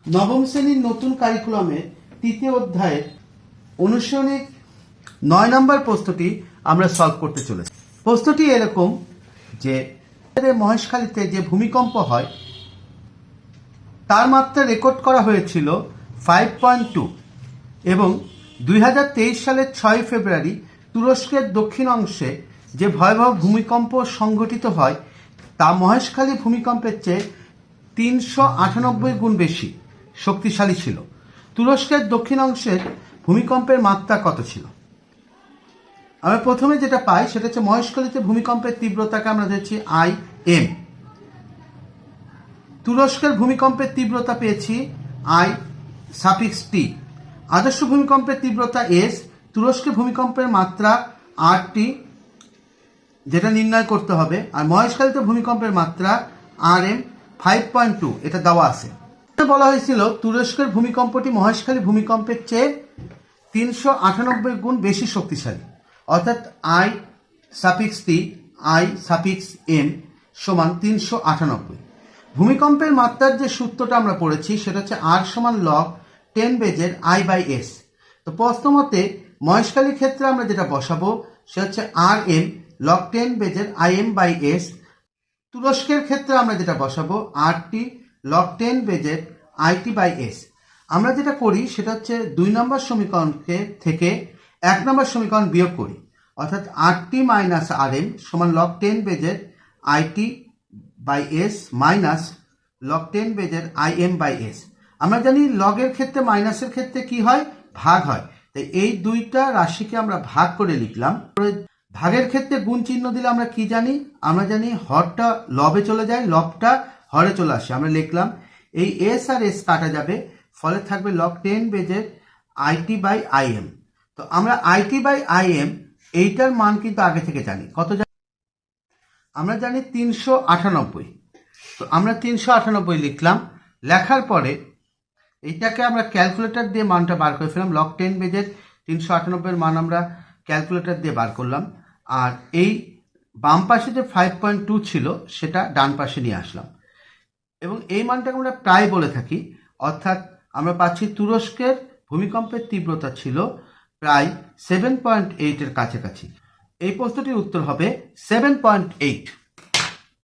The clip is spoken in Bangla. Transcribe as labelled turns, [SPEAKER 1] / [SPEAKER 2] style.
[SPEAKER 1] নবম শ্রেণীর নতুন কারিকুলামের তৃতীয় অধ্যায়ের অনুশীলনের 9 নম্বর প্রশ্নটি আমরা সলভ করতে চলেছি। প্রশ্নটি এরকম যে মহেশখালীতে যে ভূমিকম্প হয় তার মাত্রা রেকর্ড করা হয়েছিল 5.2 এবং 2023 সালের 6 ফেব্রুয়ারি তুরস্কের দক্ষিণ অংশে যে ভয়াবহ ভূমিকম্প সংঘটিত হয় তা মহেশখালী ভূমিকম্পের চেয়ে 398 গুণ বেশি শক্তিশালী ছিল। তুরস্কের দক্ষিণ অংশের ভূমিকম্পের মাত্রা কত ছিল? আমরা প্রথমে যেটা পাই সেটা হচ্ছে মহেশখালীতে ভূমিকম্পের তীব্রতাকে আমরা ধরেছি IM। তুরস্কের ভূমিকম্পের তীব্রতা পেয়েছি I∗T। আদর্শ ভূমিকম্পের তীব্রতা S। তুরস্কের ভূমিকম্পের মাত্রা RT যেটা নির্ণয় করতে হবে। আর মহেশখালীতে ভূমিকম্পের মাত্রা RM 5.2 এটা দেওয়া আছে। বলা হয়েছিল তুরস্কের ভূমিকম্পটি মহেশখালী ভূমিকম্পের চেয়ে 398 গুণ বেশি শক্তিশালী, অর্থাৎ I∗T I∗M সমান 398। ভূমিকম্পের মাত্রার যে সূত্রটা আমরা পড়েছি সেটা হচ্ছে R সমান log 10 বেজের I/S। তো প্রশ্ন মতে মহেশখালীর ক্ষেত্রে আমরা যেটা বসাবো সেটা হচ্ছে RM log 10 বেজের IM/S। তুরস্কের ক্ষেত্রে আমরা যেটা বসাবো RT log 10 বেজের IT/S। আমরা যেটা করি সেটা হচ্ছে 2 নম্বর সমীকরণকে থেকে 1 নম্বর সমীকরণ বিয়োগ করি, অর্থাৎ RT মাইনাস RM সমান log 10 বেজের IT/S মাইনাস log 10 বেজের IM/S। আমরা জানি লগের ক্ষেত্রে মাইনাসের ক্ষেত্রে কি হয়, ভাগ হয়, তাই এই দুইটা রাশিকে আমরা ভাগ করে লিখলাম। ভাগের ক্ষেত্রে গুণ চিহ্ন দিলে আমরা কি জানি, আমরা জানি হরটা লবে চলে যায়, লবটা হরে চলে আসে। আমরা লিখলাম এই S আর S কাটা যাবে, ফলে থাকবে log 10 বেজের IT/IM। তো আমরা IT/IM এইটার মান কিন্তু আগে থেকে জানি, কত জানি আমরা জানি 398। তো আমরা 398 লিখলাম। লেখার পরে এইটাকে আমরা ক্যালকুলেটর দিয়ে মানটা বার করে ফেললাম। log 10 বেজের 398 এর মান আমরা ক্যালকুলেটর দিয়ে বার করলাম, আর এই বাম পাশে যে 5.2 ছিল সেটা ডান পাশে নিয়ে আসলাম এবং এই মানটাকে আমরা প্রায় বলে থাকি, অর্থাৎ আমরা পাচ্ছি তুরস্কের ভূমিকম্পের তীব্রতা ছিল প্রায় 7.8 এর কাছাকাছি। এই প্রশ্নটির উত্তর হবে 7.8।